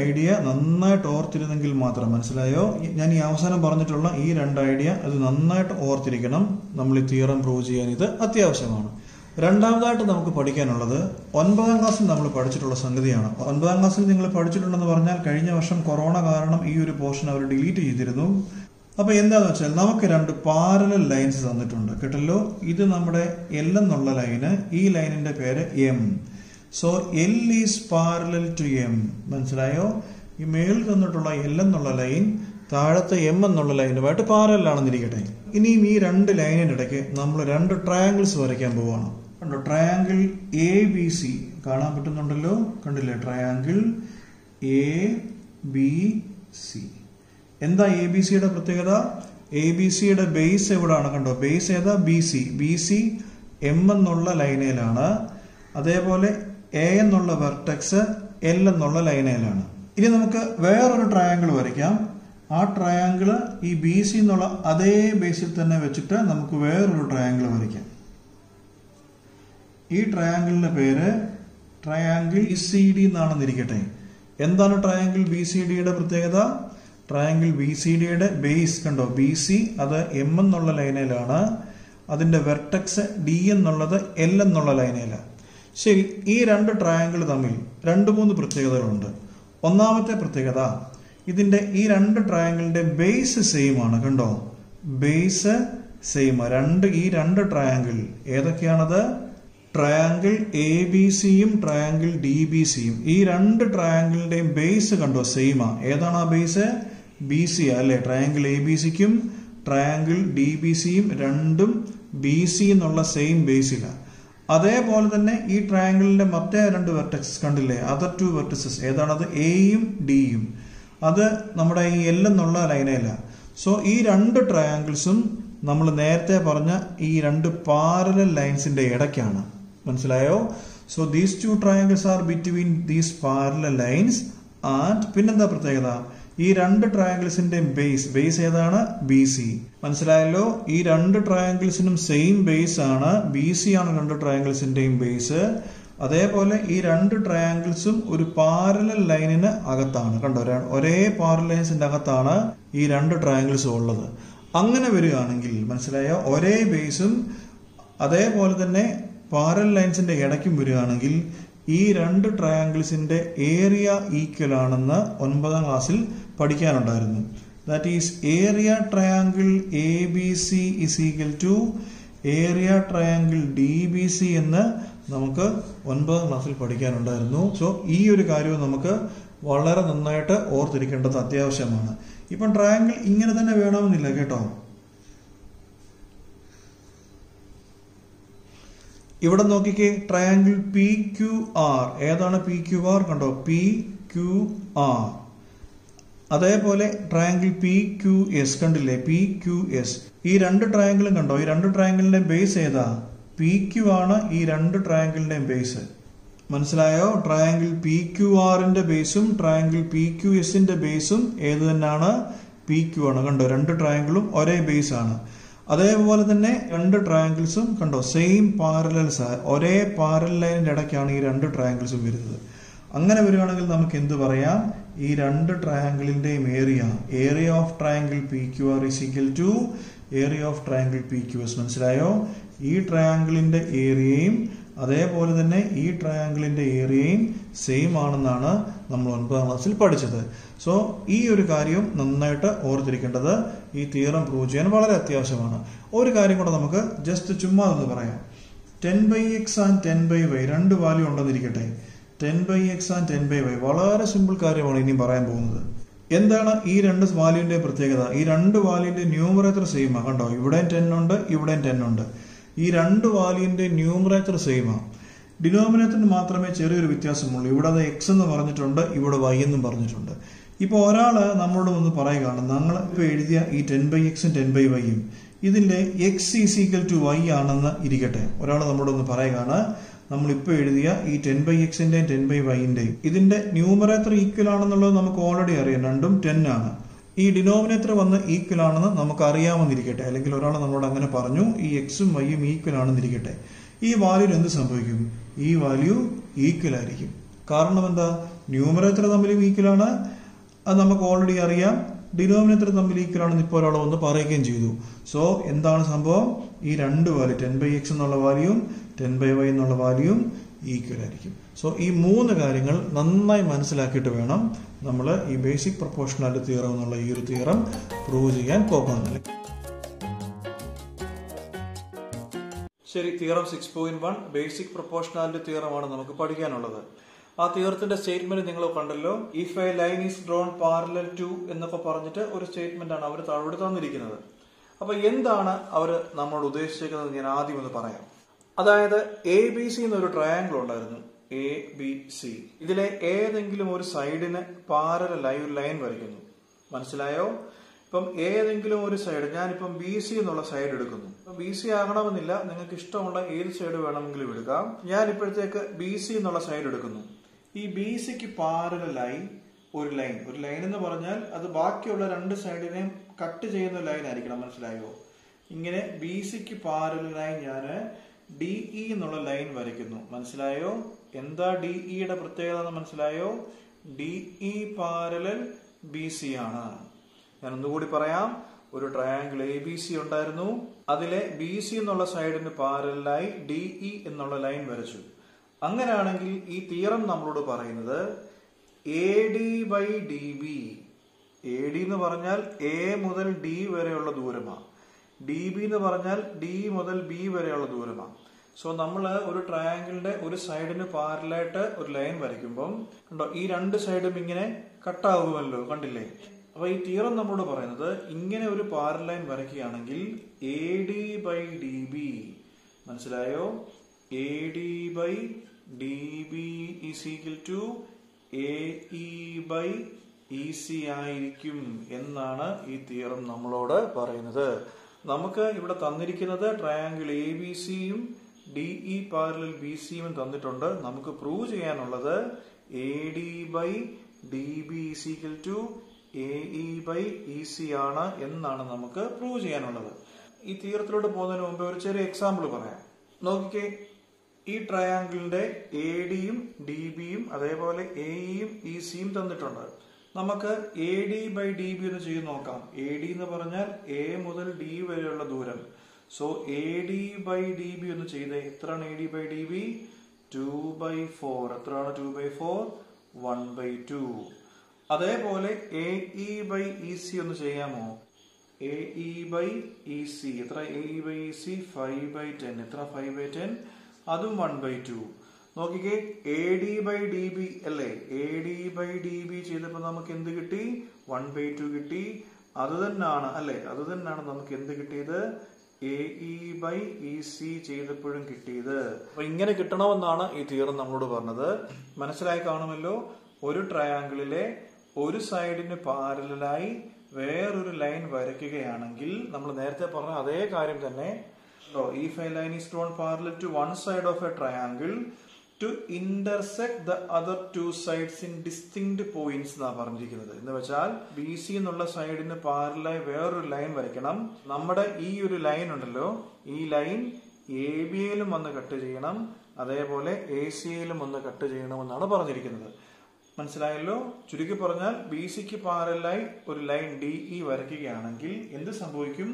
ഐഡിയ നന്നായിട്ട് ഓർത്തിരുന്നെങ്കിൽ മാത്രം, മനസ്സിലായോ? ഞാൻ ഈ അവസാനം പറഞ്ഞിട്ടുള്ള ഈ രണ്ട് ഐഡിയ അത് നന്നായിട്ട് ഓർത്തിരിക്കണം. നമ്മൾ ഈ തിയറം പ്രൂവ് ചെയ്യാൻ ഇത് അത്യാവശ്യമാണ്. രണ്ടാമതായിട്ട് നമുക്ക് പഠിക്കാനുള്ളത് 9ാം ക്ലാസ്സിൽ നമ്മൾ പഠിച്ചിട്ടുള്ള സംഗതിയാണ്. 9ാം ക്ലാസ്സിൽ നിങ്ങൾ പഠിച്ചിട്ടുണ്ടെന്ന് പറഞ്ഞാൽ കഴിഞ്ഞ വർഷം കൊറോണ കാരണം ഈ ഒരു പോർഷൻ അവർ ഡിലീറ്റ് ചെയ്തിരുന്നു. അപ്പൊ എന്താന്ന് വെച്ചാൽ നമുക്ക് രണ്ട് പാരലൽ ലൈൻസ് തന്നിട്ടുണ്ട്, കേട്ടല്ലോ. ഇത് നമ്മുടെ എൽ എന്നുള്ള ലൈന്, ഈ ലൈനിന്റെ പേര് M. So L is parallel to M. മനസ്സിലായോ? ഈ മേളിൽ തന്നിട്ടുള്ള എൽ എന്നുള്ള ലൈൻ താഴത്തെ എം എന്നുള്ള ലൈനുമായിട്ട് പാരലാണെന്നിരിക്കട്ടെ. ഇനിയും ഈ രണ്ട് ലൈനിനിടയ്ക്ക് നമ്മൾ രണ്ട് ട്രയാങ്കിൾസ് വരയ്ക്കാൻ പോവാണ്. കണ്ടോ? ട്രയാങ്കിൾ എ ബി സി കാണാൻ പറ്റുന്നുണ്ടല്ലോ, കണ്ടില്ലേ? Triangle A B C. എന്താ എ ബി സിയുടെ പ്രത്യേകത? എ ബി സിയുടെ ബേസ് എവിടാണ്? കണ്ടോ? ബേസ് ഏതാ? B C. B C M എന്നുള്ള ലൈനയിലാണ്. അതേപോലെ എ എന്നുള്ള വെർട്ടെക്സ് എൽ എന്നുള്ള ലൈനയിലാണ്. ഇനി നമുക്ക് വേറൊരു ട്രയാങ്കിൾ വരയ്ക്കാം. ആ ട്രയാങ്കിള് ഈ ബി സി എന്നുള്ള അതേ ബേസിൽ തന്നെ വെച്ചിട്ട് നമുക്ക് വേറൊരു ട്രയാങ്കിൾ വരയ്ക്കാം. ഈ ട്രയാങ്കിളിന്റെ പേര് ട്രയാങ്കിൾ ബി സി ഡി എന്നാണെന്നിരിക്കട്ടെ. എന്താണ് ട്രയാങ്കിൾ ബി സി ഡിയുടെ പ്രത്യേകത? ട്രയാങ്കിൾ ബി സി ഡിയുടെ ബേസ് കണ്ടോ? ബി സി അത് എം എന്നുള്ള ലൈനയിലാണ്. അതിന്റെ വെർട്ടെക്സ് ഡി എന്നുള്ളത് എൽ എന്നുള്ള ലൈനയിലാണ്. ശരി, ഈ രണ്ട് ട്രയാങ്കിൾ തമ്മിൽ 2-3 പ്രത്യേകതകളുണ്ട്. ഒന്നാമത്തെ പ്രത്യേകത, ഇതിന്റെ ഈ രണ്ട് ട്രയാങ്കിളിന്റെ ബേസ് സെയിം ആണ്. കണ്ടോ? Base same. ഈ രണ്ട് ട്രയാങ്കിൾ ഏതൊക്കെയാണത്? ട്രയാങ്കിൾ എ ബി സിയും ട്രയാങ്കിൾ ഡി ബി സിയും. ഈ രണ്ട് ട്രയാങ്കിളിന്റെയും ബേസ് കണ്ടോ? സെയിമാ. ഏതാണ് ആ ബേസ്? ബി സി അല്ലെ? ട്രയാങ്കിൾ എ ബി സിക്കും ട്രയാങ്കിൾ ഡി ബി സിയും രണ്ടും ബി സി എന്നുള്ള സെയിം ബേസിലാണ്. അതേപോലെ തന്നെ ഈ ട്രയാങ്കിളിന്റെ മറ്റേ രണ്ട് വെർട്ടെക്സ് കണ്ടില്ലേ? അതർ 2 വെർട്ടിസസ് ഏതാണത്? എയും ഡിയും. അത് നമ്മുടെ ഈ എൽ എന്നുള്ള ലൈനയിലാണ്. സോ ഈ രണ്ട് ട്രയാങ്കിൾസും നമ്മൾ നേരത്തെ പറഞ്ഞ ഈ രണ്ട് പാരലൽ ലൈൻസിന്റെ ഇടയ്ക്കാണ്. മനസ്സിലായോ? So these 2 triangles are between these parallel lines. And പിന്നെന്താ പ്രത്യേകത? ഈ രണ്ട് ട്രയാങ്കിൾസിന്റെ ബേസ് ഏതാണ്? B C. മനസ്സിലായല്ലോ? ഈ രണ്ട് ട്രയാങ്കിൾസിനും സെയിം ബേസ് ആണ്. ബി സി ആണ് രണ്ട് ട്രയാങ്കിൾസിന്റെയും ബേസ്. അതേപോലെ ഈ രണ്ട് ട്രയാങ്കിൾസും ഒരു പാരലൽ ലൈനിന് അകത്താണ്. കണ്ടോ? ഒരേ പാരലൽ ലൈൻസിന്റെ അകത്താണ് ഈ രണ്ട് ട്രയാങ്കിൾസും ഉള്ളത്. അങ്ങനെ വരികയാണെങ്കിൽ മനസ്സിലായോ? ഒരേ ബേസും അതേപോലെ തന്നെ പാരലൽ ലൈൻസിന്റെ ഇടയ്ക്കും വരികയാണെങ്കിൽ ഈ രണ്ട് ട്രയാങ്കിൾസിന്റെ ഏരിയ ഈക്വൽ ആണെന്ന് 9ാം ക്ലാസ്സിൽ പഠിക്കാനുണ്ടായിരുന്നു. That is area triangle A B C is equal to area triangle D B C എന്ന് നമുക്ക് 9ാം ക്ലാസ്സിൽ പഠിക്കാനുണ്ടായിരുന്നു. സോ ഈ ഒരു കാര്യവും നമുക്ക് വളരെ നന്നായിട്ട് ഓർത്തിരിക്കേണ്ടത് അത്യാവശ്യമാണ്. ഇപ്പം ട്രയാങ്കിൾ ഇങ്ങനെ തന്നെ വേണമെന്നില്ല, കേട്ടോ. ഇവിടെ നോക്കിക്കേ, ട്രയാങ്കിൾ പി ക്യു ആർ. ഏതാണ് പി ക്യു ആർ? കണ്ടോ? P Q R. അതേപോലെ ട്രയാങ്കിൾ പി ക്യു എസ് കണ്ടില്ലേ, പി ക്യു എസ്. ഈ രണ്ട് ട്രയാങ്കിളും കണ്ടോ, ഈ രണ്ട് ട്രയാങ്കിളിന്റെ ബേസ് ഏതാ? പി ക്യു ആണ് ഈ രണ്ട് ട്രയാങ്കിളിന്റെയും ബേസ്. മനസ്സിലായോ? ട്രയാങ്കിൾ പി ക്യു ആറിന്റെ ബേസും ട്രയാങ്കിൾ പി ക്യു എസിന്റെ ബേസും ഏത് തന്നെയാണ്? പി ക്യു ആണ്. കണ്ടോ, രണ്ട് ട്രയാങ്കിളും ഒരേ ബേസ് ആണ്. അതേപോലെ തന്നെ രണ്ട് ട്രയാങ്കിൾസും കണ്ടോ സെയിം പാരലൽസ്, ഒരേ പാരലൽ ലൈനിന്റെ ഇടയ്ക്കാണ് ഈ രണ്ട് ട്രയാങ്കിൾസും വരുന്നത്. അങ്ങനെ വരികയാണെങ്കിൽ നമുക്ക് എന്ത് പറയാം? ഈ രണ്ട് ട്രയാങ്കിളിന്റെയും area of triangle P Q R is equal to area of triangle P Q S. മനസ്സിലായോ? ഈ ട്രയാങ്കിളിന്റെ ഏരിയയും അതേപോലെ തന്നെ ഈ ട്രയാങ്കിളിന്റെ ഏരിയയും സെയിം ആണെന്നാണ് നമ്മൾ 9ാം ക്ലാസ്സിൽ പഠിച്ചത്. സോ ഈ ഒരു കാര്യം നന്നായിട്ട് ഓർത്തിരിക്കേണ്ടത് ഈ തിയറം പ്രൂവ് ചെയ്യാൻ വളരെ അത്യാവശ്യമാണ്. ഒരു കാര്യം കൂടെ നമുക്ക് ജസ്റ്റ് ചുമ്മാ ഒന്ന് പറയാം. 10/x ആൻഡ് 10/y രണ്ട് വാല്യൂ ഉണ്ടെന്നിരിക്കട്ടെ. 10/x ആൻഡ് 10/y വളരെ സിമ്പിൾ കാര്യമാണ് ഇനിയും പറയാൻ പോകുന്നത്. എന്താണ് ഈ രണ്ട് വാല്യൂന്റെ പ്രത്യേകത? ഈ രണ്ട് വാല്യൂന്റെ ന്യൂമറേറ്റർ സെയിം ആണ്. കണ്ടോ, ഇവിടെയും 10 ഉണ്ട്, ഇവിടെയും 10 ഉണ്ട്. ഈ രണ്ട് വാല്യൂന്റെ ന്യൂമറേറ്റർ സെയിം ആണ്. ഡിനോമിനേറ്ററിന് മാത്രമേ ചെറിയൊരു വ്യത്യാസമുള്ളൂ. ഇവിടെ അത് എക്സ് എന്ന് പറഞ്ഞിട്ടുണ്ട്, ഇവിടെ വൈ എന്നും പറഞ്ഞിട്ടുണ്ട്. ഇപ്പൊ ഒരാള് നമ്മളോട് ഒന്ന് പറയുകയാണ്, ഞങ്ങൾ ഇപ്പൊ എഴുതിയ ഈ 10/x ഉം 10/y ഉം ഇതിന്റെ x is equal to y ആണെന്ന് ഇരിക്കട്ടെ. ഒരാൾ നമ്മളോട് ഒന്ന് പറയുകയാണ്, നമ്മളിപ്പോ എഴുതിയ ഈ 10/xന്റെയും 10/yന്റെയും ഇതിന്റെ ന്യൂമറേറ്റർ ഈക്വൽ ആണെന്നുള്ളത് നമുക്ക് ഓൾറെഡി അറിയാം, രണ്ടും 10 ആണ്. ഈ ഡിനോമിനേറ്റർ വന്ന് ഈക്വൽ ആണെന്ന് നമുക്ക് അറിയാമെന്നിരിക്കട്ടെ, അല്ലെങ്കിൽ ഒരാൾ നമ്മളോട് അങ്ങനെ പറഞ്ഞു ഈ എക്സും വൈയും ഈക്വൽ ആണെന്നിരിക്കട്ടെ. ഈ വാല്യൂന് എന്ത് സംഭവിക്കും? ഈ വാല്യൂ ഈക്വൽ ആയിരിക്കും. കാരണം എന്താ? ന്യൂമറേറ്റർ തമ്മിലും ഈക്വൽ ആണ്, അത് നമുക്ക് ഓൾറെഡി അറിയാം. ഡിനോമിനേറ്റർ തമ്മിൽ ഈക്വൽ ആണെന്ന് ഇപ്പോൾ ഒരാൾ ഒന്ന് പറയുകയും ചെയ്തു. സോ എന്താണ് സംഭവം? ഈ രണ്ട് വാല്യൂ 10/x എന്നുള്ള വാല്യൂയും 10/y എന്നുള്ള വാല്യൂയും ഈക്വൽ ആയിരിക്കും. സോ ഈ മൂന്ന് കാര്യങ്ങൾ നന്നായി മനസ്സിലാക്കിയിട്ട് വേണം നമ്മൾ ഈ ബേസിക് പ്രൊപ്പോർഷണാലിറ്റി തിയറം എന്നുള്ള ഈ ഒരു തിയറം പ്രൂവ് ചെയ്യാൻ പോകുന്നത്. ശരി, തിയറം 6.1 ബേസിക് പ്രൊപ്പോർഷണാലിറ്റി തിയറമാണ് നമുക്ക് പഠിക്കാനുള്ളത്. ആ തിയറത്തിന്റെ സ്റ്റേറ്റ്മെന്റ് നിങ്ങൾ കണ്ടല്ലോ. If a line is drawn parallel to എന്നൊക്കെ പറഞ്ഞിട്ട് ഒരു സ്റ്റേറ്റ്മെന്റ് ആണ് അവർ താഴോട്ട് തന്നിരിക്കുന്നത്. അപ്പൊ എന്താണ് അവർ നമ്മളോട് ഉദ്ദേശിച്ചിരിക്കുന്നത് ഞാൻ ആദ്യം ഒന്ന് പറയാം. അതായത് ABC എന്നൊരു ട്രയാങ്കിൾ ഉണ്ടായിരുന്നു, ABC. ഇതിലെ ഏതെങ്കിലും ഒരു സൈഡിന് പാരലലായി ഒരു ലൈൻ വരയ്ക്കുന്നു. മനസ്സിലായോ? ഇപ്പം ഏതെങ്കിലും ഒരു സൈഡ്, ഞാനിപ്പം BC എന്നുള്ള സൈഡ് എടുക്കുന്നു. BC ആകണമെന്നില്ല, നിങ്ങൾക്ക് ഇഷ്ടമുള്ള ഏത് സൈഡ് വേണമെങ്കിലും എടുക്കാം. ഞാൻ ഇപ്പോഴത്തേക്ക് BC എന്നുള്ള സൈഡ് എടുക്കുന്നു. ഈ BCക്ക് പാരലലായി ഒരു ലൈൻ എന്ന് പറഞ്ഞാൽ അത് ബാക്കിയുള്ള രണ്ട് സൈഡിനെയും കട്ട് ചെയ്യുന്ന ലൈൻ ആയിരിക്കണം. മനസ്സിലായോ? ഇങ്ങനെ BCക്ക് പാരലലായി ഞാൻ DE എന്നുള്ള ലൈൻ വരയ്ക്കുന്നു. മനസ്സിലായോ? എന്താ DEയുടെ പ്രത്യേകത എന്ന് മനസ്സിലായോ? DE പാരലൽ BC ആണ്. ഞാൻ ഒന്നുകൂടി പറയാം. ഒരു ട്രയാങ്കിൾ ABC ഉണ്ടായിരുന്നു, അതിലെ BC എന്നുള്ള സൈഡിന് പാരലലായി DE എന്നുള്ള ലൈൻ വരച്ചു. അങ്ങനെയാണെങ്കിൽ ഈ തിയറം നമ്മളോട് പറയുന്നത് AD/DB, AD എന്ന് പറഞ്ഞാൽ A മുതൽ D വരെയുള്ള ദൂരമാണ്, DB എന്ന് പറഞ്ഞാൽ D മുതൽ B വരെയുള്ള ദൂരമാണ്. സോ നമ്മൾ ഒരു ട്രയാങ്കിളിന്റെ ഒരു സൈഡിന് പാരലായിട്ട് ഒരു ലൈൻ വരയ്ക്കുമ്പം കണ്ടോ ഈ രണ്ട് സൈഡും ഇങ്ങനെ കട്ടാകുമല്ലോ, കണ്ടില്ലേ? അപ്പൊ ഈ തിയറം നമ്മളോട് പറയുന്നത് ഇങ്ങനെ ഒരു പാരലൽ ലൈൻ വരയ്ക്കുകയാണെങ്കിൽ AD/DB, മനസ്സിലായോ? AD/DB is equal to AE/EC ആയിരിക്കും എന്നാണ് ഈ തിയറം നമ്മളോട് പറയുന്നത്. നമുക്ക് ഇവിടെ തന്നിരിക്കുന്നത് ട്രയാങ്കിൾ ABCയും DE പാരലൽ BCയും തന്നിട്ടുണ്ട്. നമുക്ക് പ്രൂവ് ചെയ്യാനുള്ളത് AD/DB is equal to AE/EC ആണ് എന്നാണ് നമുക്ക് പ്രൂവ് ചെയ്യാനുള്ളത്. ഈ തിയറത്തിലോട്ട് പോകുന്നതിന് മുമ്പ് ഒരു ചെറിയ എക്സാമ്പിൾ പറയാം. നോക്കിക്കേ, ഈ ട്രയാങ്കിളിന്റെ ADയും DBയും അതേപോലെ AEയും ECയും തന്നിട്ടുണ്ട്. നമുക്ക് AD/DB എന്ന് ചെയ്ത് നോക്കാം. AD എന്ന് പറഞ്ഞാൽ A മുതൽ D വരെയുള്ള ദൂരം. സോ AD/DB ഒന്ന് ചെയ്തേ. എത്രയാണ് AD/DB? 2/4. എത്രയാണ് 2/4? 1/2. അതേപോലെ AE/EC ഒന്ന് ചെയ്യാമോ? AE/EC എത്ര? AE/EC 5/10. എത്ര? 5/10. അതും 1/2. നോക്കിക്കേ, AD/DB അല്ലേ? AD/DB ചെയ്തപ്പോ നമുക്ക് എന്ത് കിട്ടി? 1/2 കിട്ടി. അത് തന്നെയാണ് അല്ലെ? അത് തന്നെയാണ് നമുക്ക് എന്ത് കിട്ടിയത്? AE/EC ചെയ്തപ്പോഴും കിട്ടിയത്. അപ്പൊ ഇങ്ങനെ കിട്ടണമെന്നാണ് ഈ തിയറം നമ്മളോട് പറഞ്ഞത്. മനസ്സിലായി കാണുമല്ലോ. ഒരു ട്രയാങ്കിളിലെ ഒരു സൈഡിന് പാരലായി വേറൊരു ലൈൻ വരയ്ക്കുകയാണെങ്കിൽ നമ്മൾ നേരത്തെ പറഞ്ഞ അതേ കാര്യം തന്നെ. If a line is drawn parallel to one side of a triangle to intersect the other two sides in distinct points എന്നാണ് പറഞ്ഞിരിക്കുന്നത്. എന്ന് വെച്ചാൽ ബി സി എന്നുള്ള സൈഡിന് പാരലായി വേറൊരു ലൈൻ വരയ്ക്കണം. നമ്മുടെ ഈ ഒരു ലൈൻ ഉണ്ടല്ലോ, ഈ ലൈൻ എ ബിയിലും ഒന്ന് കട്ട് ചെയ്യണം, അതേപോലെ എ സിയിലും ഒന്ന് കട്ട് ചെയ്യണമെന്നാണ് പറഞ്ഞിരിക്കുന്നത്. മനസ്സിലായല്ലോ? ചുരുക്കി പറഞ്ഞാൽ ബി സിക്ക് പാരലായി ഒരു ലൈൻ ഡി ഇ വരയ്ക്കുകയാണെങ്കിൽ എന്ത് സംഭവിക്കും?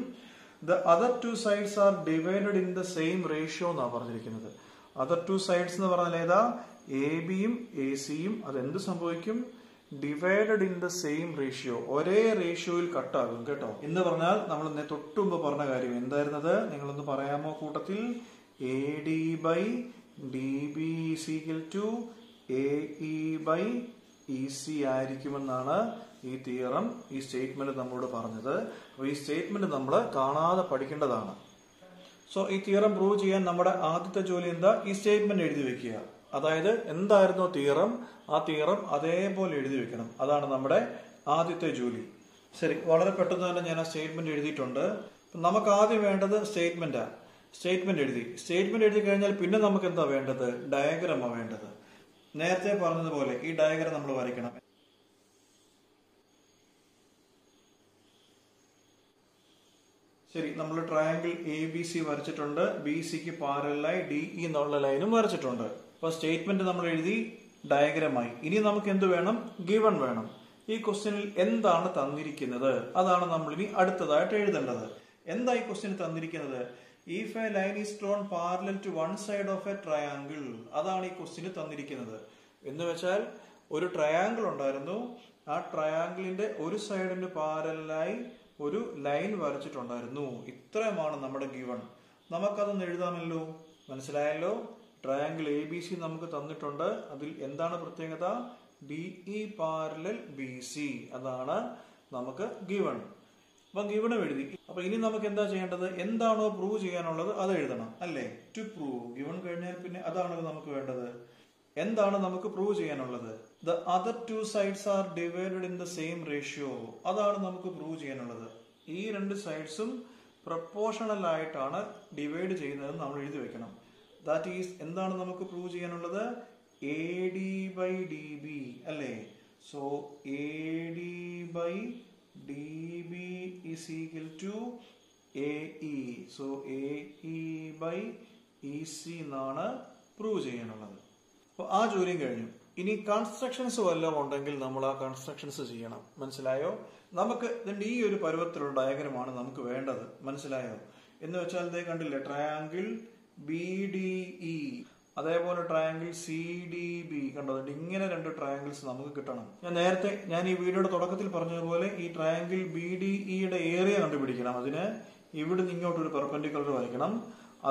The other two sides are divided in the same ratio എന്നാണ് പറഞ്ഞിരിക്കുന്നത്. other two sides എന്ന് പറഞ്ഞാൽ ഏതാ? എ ബിയും എ സിയും. അതെന്ത് സംഭവിക്കും? Divided in the same ratio, ഒരേ റേഷ്യോയിൽ കട്ടാകും കേട്ടോ. എന്ന് പറഞ്ഞാൽ നമ്മൾ തൊട്ട് മുമ്പ് പറഞ്ഞ കാര്യം എന്തായിരുന്നത്? നിങ്ങളൊന്ന് പറയാമോ കൂട്ടത്തിൽ? A D by D B is equal to A E by E C ആയിരിക്കുമെന്നാണ് ഈ തിയറം, ഈ സ്റ്റേറ്റ്മെന്റ് നമ്മളോട് പറഞ്ഞത്. അപ്പൊ ഈ സ്റ്റേറ്റ്മെന്റ് നമ്മൾ കാണാതെ പഠിക്കേണ്ടതാണ്. സോ ഈ തിയറം പ്രൂവ് ചെയ്യാൻ നമ്മുടെ ആദ്യത്തെ ജോലി എന്താ? ഈ സ്റ്റേറ്റ്മെന്റ് എഴുതി വെക്കുക. അതായത് എന്തായിരുന്നോ തിയറം, ആ തിയറം അതേപോലെ എഴുതി വെക്കണം. അതാണ് നമ്മുടെ ആദ്യത്തെ ജോലി. ശരി, വളരെ പെട്ടെന്ന് തന്നെ ഞാൻ ആ സ്റ്റേറ്റ്മെന്റ് എഴുതിയിട്ടുണ്ട്. നമുക്ക് ആദ്യം വേണ്ടത് സ്റ്റേറ്റ്മെന്റാ. സ്റ്റേറ്റ്മെന്റ് എഴുതി കഴിഞ്ഞാൽ പിന്നെ നമുക്ക് എന്താ വേണ്ടത്? ഡയഗ്രമാണ് വേണ്ടത്. നേരത്തെ പറഞ്ഞതുപോലെ ഈ ഡയഗ്രം നമ്മൾ വരയ്ക്കണം. ശരി, നമ്മൾ ട്രയാങ്കിൾ എ ബി സി വരച്ചിട്ടുണ്ട്. ബി സിക്ക് പാരലായി ഡി ഇ എന്നുള്ള ലൈനും വരച്ചിട്ടുണ്ട്. അപ്പൊ സ്റ്റേറ്റ്മെന്റ് നമ്മൾ എഴുതി, ഡയഗ്രമായി. ഇനി നമുക്ക് എന്ത് വേണം? ഗിവൺ വേണം. ഈ ക്വസ്റ്റ്യനിൽ എന്താണ് തന്നിരിക്കുന്നത് അതാണ് നമ്മൾ ഇനി അടുത്തതായിട്ട് എഴുതേണ്ടത്. എന്താ ഈ ക്വസ്റ്റ്യൻ തന്നിരിക്കുന്നത്? If a line is drawn parallel to one side of a triangle, അതാണ് ഈ ക്വസ്റ്റ്യന് തന്നിരിക്കുന്നത്. എന്ന് വെച്ചാൽ ഒരു ട്രയാങ്കിൾ ഉണ്ടായിരുന്നു, ആ ട്രയാങ്കിളിന്റെ ഒരു സൈഡിന് പാരലായി ഒരു ലൈൻ വരച്ചിട്ടുണ്ടായിരുന്നു. ഇത്രയുമാണ് നമ്മുടെ ഗിവൺ. നമുക്കതൊന്ന് എഴുതാമല്ലോ. മനസ്സിലായല്ലോ? ട്രയാങ്കിൾ എ ബി സി നമുക്ക് തന്നിട്ടുണ്ട്. അതിൽ എന്താണ് പ്രത്യേകത? D E parallel B C, അതാണ് നമുക്ക് ഗിവൺ. അപ്പൊ ഗിവണും എഴുതി. അപ്പൊ ഇനി നമുക്ക് എന്താ ചെയ്യേണ്ടത്? എന്താണോ പ്രൂവ് ചെയ്യാനുള്ളത് അത് എഴുതണം, അല്ലേ? To prove. ഗിവൺ കഴിഞ്ഞാൽ പിന്നെ അതാണല്ലോ നമുക്ക് വേണ്ടത്. എന്താണ് നമുക്ക് പ്രൂവ് ചെയ്യാനുള്ളത്? The other two sides are divided in the same ratio, അതാണ് നമുക്ക് പ്രൂവ് ചെയ്യാനുള്ളത്. ഈ രണ്ട് സൈഡ്സും പ്രൊപ്പോർഷണൽ ആയിട്ടാണ് ഡിവൈഡ് ചെയ്യുന്നത് നമ്മൾ എഴുതി വെക്കണം. ദാറ്റ് ഈസ് എന്താണ് നമുക്ക് പ്രൂവ് ചെയ്യാനുള്ളത്? A D by D B, അല്ലേ? So A D by dB is equal to AE. So AE by EC എന്നാണ് പ്രൂവ് ചെയ്യാനുള്ളത്. അപ്പൊ ആ ജോലിയും കഴിഞ്ഞു. ഇനി കൺസ്ട്രക്ഷൻസ് വല്ലതും ഉണ്ടെങ്കിൽ നമ്മൾ ആ കൺസ്ട്രക്ഷൻസ് ചെയ്യണം. മനസ്സിലായോ? നമുക്ക് ഇതിന്റെ ഈ ഒരു പരുവത്തിലുള്ള ഡയഗ്രമാണ് നമുക്ക് വേണ്ടത്. മനസ്സിലായോ? എന്ന് വെച്ചാൽ ഇതേ കണ്ടില്ലേ, ട്രയാങ്കിൾ ബി ഡി ഇ, അതേപോലെ ട്രയാങ്കിൾ സി ഡി ബി. കണ്ടോ? ഇങ്ങനെ രണ്ട് ട്രയാങ്കിൾസ് നമുക്ക് കിട്ടണം. ഞാൻ ഈ വീഡിയോയുടെ തുടക്കത്തിൽ പറഞ്ഞതുപോലെ ഈ ട്രയാങ്കിൾ ബി ഡി ഇയുടെ ഏരിയ കണ്ടുപിടിക്കണം. അതിന് ഇവിടുന്ന് ഇങ്ങോട്ട് ഒരു പെർപെൻഡിക്കുലർ വരയ്ക്കണം.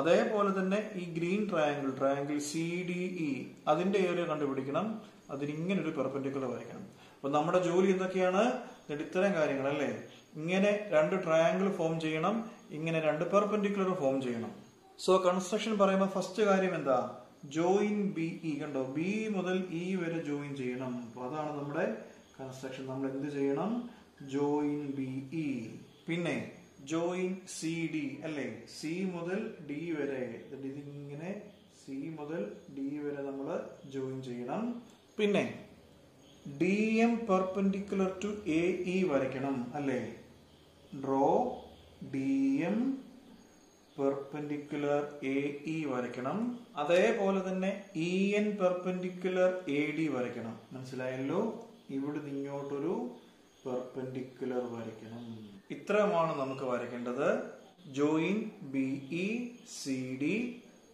അതേപോലെ തന്നെ ഈ green triangle C D E, അതിന്റെ ഏരിയ കണ്ടുപിടിക്കണം. അതിന് ഇങ്ങനെ ഒരു പെർപെൻഡിക്കുലർ വരയ്ക്കണം. അപ്പൊ നമ്മുടെ ജോലി എന്തൊക്കെയാണ്? ഇത്തരം കാര്യങ്ങൾ, അല്ലേ? ഇങ്ങനെ രണ്ട് ട്രയാങ്കിൾ ഫോം ചെയ്യണം, ഇങ്ങനെ രണ്ട് പെർപെൻഡിക്കുലർ ഫോം ചെയ്യണം. സോ കൺസ്ട്രക്ഷൻ പറയുമ്പോൾ ഫസ്റ്റ് കാര്യം എന്താ? Join B E. കണ്ടോ? ബി മുതൽ ഇ വരെ ജോയിൻ ചെയ്യണം. അപ്പൊ അതാണ് നമ്മുടെ കൺസ്ട്രക്ഷൻ. നമ്മൾ എന്ത് ചെയ്യണം? Join B E. പിന്നെ ജോയിൻ സി ഡി, അല്ലേ? സി മുതൽ ഡി വരെ, ഇതിങ്ങനെ സി മുതൽ ഡി വരെ നമ്മൾ ജോയിൻ ചെയ്യണം. പിന്നെ D M perpendicular to A E വരയ്ക്കണം, അല്ലേ? Draw D M perpendicular A E വരയ്ക്കണം. അതേപോലെ തന്നെ E N perpendicular A D വരയ്ക്കണം. മനസ്സിലായല്ലോ? ഇവിടെ ഇങ്ങോട്ടൊരു പെർപെൻഡിക്കുലർ വരയ്ക്കണം. ഇത്രയുമാണ് നമുക്ക് വരയ്ക്കേണ്ടത്. Join B E C D,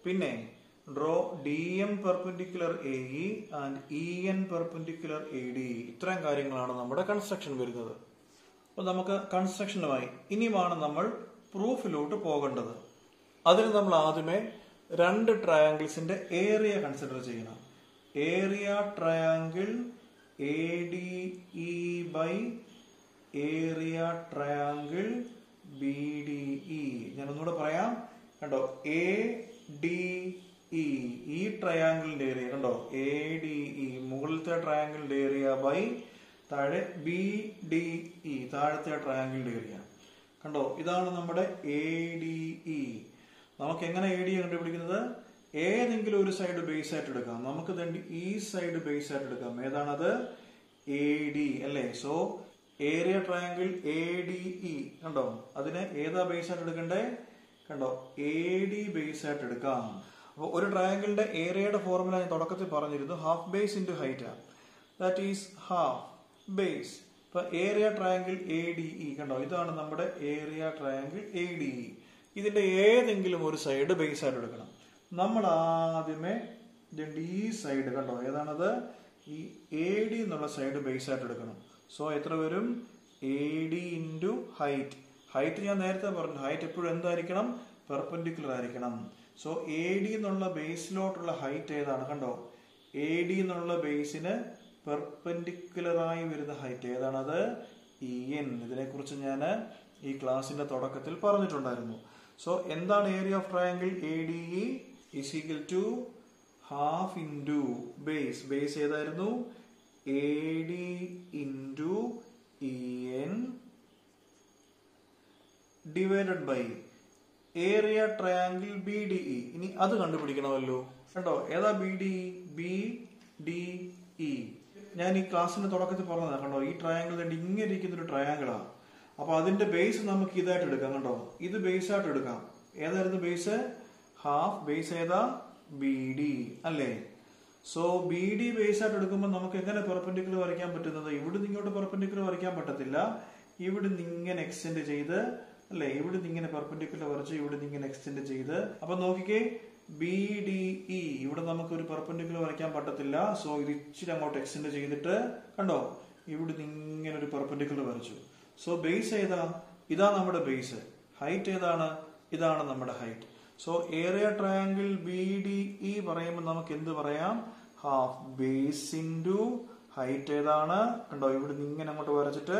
പിന്നെ draw D M perpendicular A E and E N perpendicular A D. ഇത്രയും കാര്യങ്ങളാണ് നമ്മുടെ കൺസ്ട്രക്ഷൻ വരുന്നത്. അപ്പൊ നമുക്ക് കൺസ്ട്രക്ഷനുമായി ഇനിയുമാണ് നമ്മൾ പ്രൂഫിലോട്ട് പോകേണ്ടത്. അതിന് നമ്മൾ ആദ്യമേ രണ്ട് ട്രയാങ്കിൾസിന്റെ ഏരിയ കൺസിഡർ ചെയ്യണം. Area triangle A D E by area triangle B D E. ഞാൻ ഒന്നുകൂടെ പറയാം. കണ്ടോ? എ ഡി ഇ, ഈ ട്രയാങ്കിളിന്റെ ഏരിയ കണ്ടോ? എ ഡി ഇ, മുകളിലത്തെ ട്രയാങ്കിളിന്റെ ഏരിയ ബൈ താഴെ ബി ഡി ഇ, താഴത്തെ ട്രയാങ്കിളിന്റെ ഏരിയ കണ്ടോ. ഇതാണ് നമ്മുടെ എ ഡി ഇ. നമുക്ക് എങ്ങനെ എ ഡി കണ്ടുപിടിക്കുന്നത്? ഏതെങ്കിലും ഒരു സൈഡ് ബേസ് ആയിട്ട് എടുക്കാം. നമുക്ക് തന്നെ ഈ സൈഡ് ബേസ് ആയിട്ട് എടുക്കാം. ഏതാണത്? എ ഡി അല്ലേ. So area triangle A D E കണ്ടോ, അതിനെ ഏതാ ബേസ് ആയിട്ട് എടുക്കണ്ടേ? കണ്ടോ, എ ഡി ബേസ് ആയിട്ട് എടുക്കാം. അപ്പോൾ ഒരു ട്രയാങ്കിളിന്റെ ഏരിയയുടെ ഫോർമുല ഞാൻ തുടക്കത്തിൽ പറഞ്ഞിരുന്നു, half base into height. That is half base. ഇപ്പൊ area triangle A D E കണ്ടോ, ഇതാണ് നമ്മുടെ area triangle A D E. ഇതിന്റെ ഏതെങ്കിലും ഒരു സൈഡ് ബേസ് ആയിട്ട് എടുക്കണം. നമ്മൾ ആദ്യമേ ഇതിന്റെ ഈ സൈഡ് കണ്ടോ, ഏതാണത്? ഈ എ ഡി എന്നുള്ള സൈഡ് ബേസ് ആയിട്ട് എടുക്കണം. സോ എത്ര വരും? A D into height. Height ഞാൻ നേരത്തെ പറഞ്ഞു, ഹൈറ്റ് എപ്പോഴും എന്തായിരിക്കണം? പെർപെൻഡിക്കുലർ ആയിരിക്കണം. സോ എ ഡി എന്നുള്ള ബേസിലോട്ടുള്ള ഹൈറ്റ് ഏതാണ്? കണ്ടോ, എ ഡി എന്നുള്ള ബേസിന് പെർപെൻഡിക്കുലർ ആയി വരുന്ന ഹൈറ്റ് ഏതാണത്? E N. ഇതിനെക്കുറിച്ച് ഞാൻ ഈ ക്ലാസിന്റെ തുടക്കത്തിൽ പറഞ്ഞിട്ടുണ്ടായിരുന്നു. സോ എന്താണ് area of triangle A D E? Is equal to half into base. Base ഏതായിരുന്നു? A D into E N divided by area triangle B D E. ഇനി അത് കണ്ടുപിടിക്കണമല്ലോ. കണ്ടോ, ഏതാ B D E? B D E. ഞാൻ ഈ ക്ലാസ്സിന്റെ തുടക്കത്തിൽ പറഞ്ഞതാണ്. കണ്ടോ, ഈ ട്രയാങ്കിൾ ഇങ്ങനെ ഇരിക്കുന്ന ഒരു ട്രയാങ്കിളാ. അപ്പൊ അതിന്റെ ബേസ് നമുക്ക് ഇതായിട്ട് എടുക്കാം. കണ്ടോ, ഇത് ബേസ് ആയിട്ട് എടുക്കാം. ഏതായിരുന്നു ബേസ്? ഹാഫ്. ബേസ് ഏതാ? ബി ഡി അല്ലേ. സോ ബി ഡി ബേസ് ആയിട്ട് എടുക്കുമ്പോൾ നമുക്ക് എങ്ങനെ പെർപെൻഡിക്കുലർ വരയ്ക്കാൻ പറ്റുന്നത്? ഇവിടുന്ന് ഇങ്ങോട്ട് പെർപെൻഡിക്കുലർ വരയ്ക്കാൻ പറ്റത്തില്ല. ഇവിടുന്ന് ഇങ്ങനെ എക്സ്റ്റെൻഡ് ചെയ്ത് അല്ലെ, ഇവിടുന്ന് ഇങ്ങനെ പെർപെൻഡിക്കുലർ വരച്ച് ഇവിടുന്ന് ഇങ്ങനെ എക്സ്റ്റെൻഡ് ചെയ്ത്. അപ്പൊ നോക്കിക്കേ, ബി ഡി ഇ ഇവിടെ നമുക്ക് ഒരു പെർപെൻഡിക്കുലർ വരയ്ക്കാൻ പറ്റത്തില്ല. സോ ഇത് ഇച്ചിരി അങ്ങോട്ട് എക്സ്റ്റെൻഡ് ചെയ്തിട്ട് കണ്ടോ, ഇവിടുന്ന് ഇങ്ങനെ ഒരു പെർപെൻഡിക്കുലർ വരച്ചു. സോ ബേസ് ഏതാ? ഇതാ നമ്മുടെ ബേസ്. ഹൈറ്റ് ഏതാണ്? ഇതാണ് നമ്മുടെ height. So area triangle B D E പറയുമ്പോൾ നമുക്ക് എന്ത് പറയാം? ഹാഫ് ബേസ് ഇൻറ്റു ഹൈറ്റ് ഏതാണ്? കണ്ടോ, ഇവിടുന്ന് ഇങ്ങനെ അങ്ങോട്ട് വരച്ചിട്ട്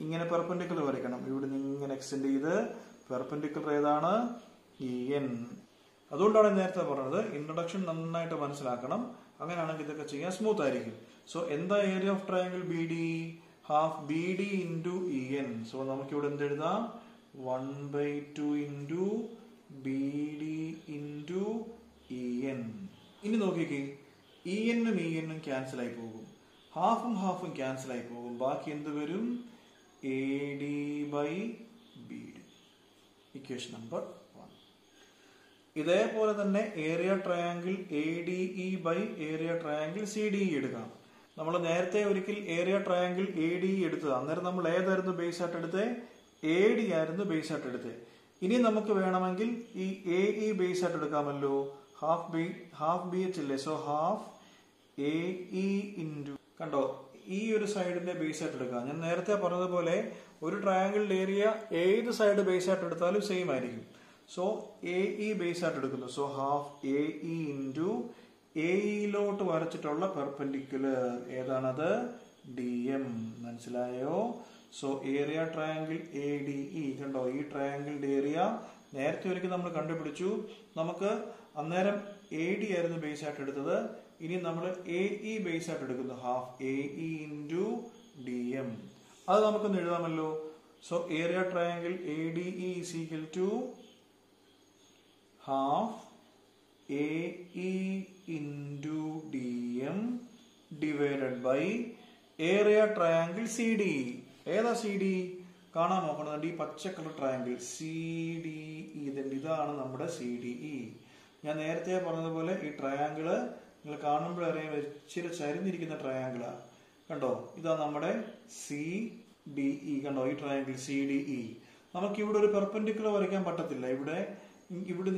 ഇങ്ങനെ പെർപെൻഡിക്കുലർ വരയ്ക്കണം. ഇവിടുന്ന് ഇങ്ങനെ എക്സ്റ്റെൻഡ് ചെയ്ത് പെർപെൻഡിക്കുലർ ഏതാണ്? E N. അതുകൊണ്ടാണ് നേരത്തെ പറഞ്ഞത് ഇൻട്രൊഡക്ഷൻ നന്നായിട്ട് മനസ്സിലാക്കണം. അങ്ങനെയാണെങ്കിൽ ഇതൊക്കെ ചെയ്യാൻ സ്മൂത്ത് ആയിരിക്കും. സോ എന്താ area of triangle B D? Half B D into E N. So നമുക്കിവിടെ എന്ത് എഴുതാം? 1/2 into B D into E N. ഇനി നോക്കിക്കേ, ഇ എന്നും ഇ എന്നും ക്യാൻസൽ ആയി പോകും. ഹാഫും ഹാഫും ക്യാൻസൽ ആയി പോകും. ബാക്കി എന്ത് വരും? A D by B D. Equation number 1. ഇതേപോലെ തന്നെ area triangle A D E by area triangle C D E എടുക്കാം. നമ്മൾ നേരത്തെ ഒരിക്കൽ area triangle A D E എടുത്തത്. അന്നേരം നമ്മൾ ഏതായിരുന്നു ബേസ് ആയിട്ട് എടുത്തത്? എ ഡി ആയിരുന്നു ബേസ് ആയിട്ട് എടുത്തത്. ഇനി നമുക്ക് വേണമെങ്കിൽ ഈ എ ഇ ബേസ് ആയിട്ട് എടുക്കാമല്ലോ. ഹാഫ് ബി എച്ച് ഇല്ലേ. So half A E into കണ്ടോ, ഈ ഒരു സൈഡിന്റെ ബേസ് ആയിട്ട് എടുക്കാം. ഞാൻ നേരത്തെ പറഞ്ഞതുപോലെ ഒരു ട്രയാങ്കിളിന്റെ ഏരിയ ഏത് സൈഡ് ബേസ് ആയിട്ട് എടുത്താലും സെയിം ആയിരിക്കും. സോ എ ഇ ബേസ് ആയിട്ട് എടുക്കുന്നു. So half A E into A ഇയിലോട്ട് വരച്ചിട്ടുള്ള പെർപെൻഡിക്കുലർ ഏതാണത്? D M. മനസ്സിലായോ? So area triangle A D E കണ്ടോ, ഈ ട്രയാങ്കിളിന്റെ ഏരിയ നേരത്തെ ഒരിക്കൽ നമ്മൾ കണ്ടുപിടിച്ചു. നമുക്ക് അന്നേരം എ ഡി ആയിരുന്നു ബേസ് ആയിട്ട് എടുത്തത്. ഇനി നമ്മൾ എ ഇ ബേസ് ആയിട്ട് എടുക്കുന്നു. Half A E into D M. അത് നമുക്കൊന്ന് എഴുതാമല്ലോ. So area triangle A D E is equal to half A E into D M divided by area triangle C D E. ഏതാ C D? കാണാൻ നോക്കണം. ഈ പച്ച colour triangle C D E. ഇതാണ് നമ്മുടെ സി ഡി ഇ. ഞാൻ നേരത്തെ പറഞ്ഞതുപോലെ ഈ ട്രയാങ്കിള് നിങ്ങൾ കാണുമ്പോഴറിയാം ഇച്ചിരി ചരിഞ്ഞിരിക്കുന്ന ട്രയാങ്കിളാ. കണ്ടോ, ഇതാ നമ്മുടെ സി ഡി ഇ. കണ്ടോ, ഈ ട്രയാങ്കിൾ സി ഡി ഇ. നമുക്ക് ഇവിടെ ഒരു പെർപെൻഡിക്കുലർ വരയ്ക്കാൻ പറ്റത്തില്ല. ഇവിടെ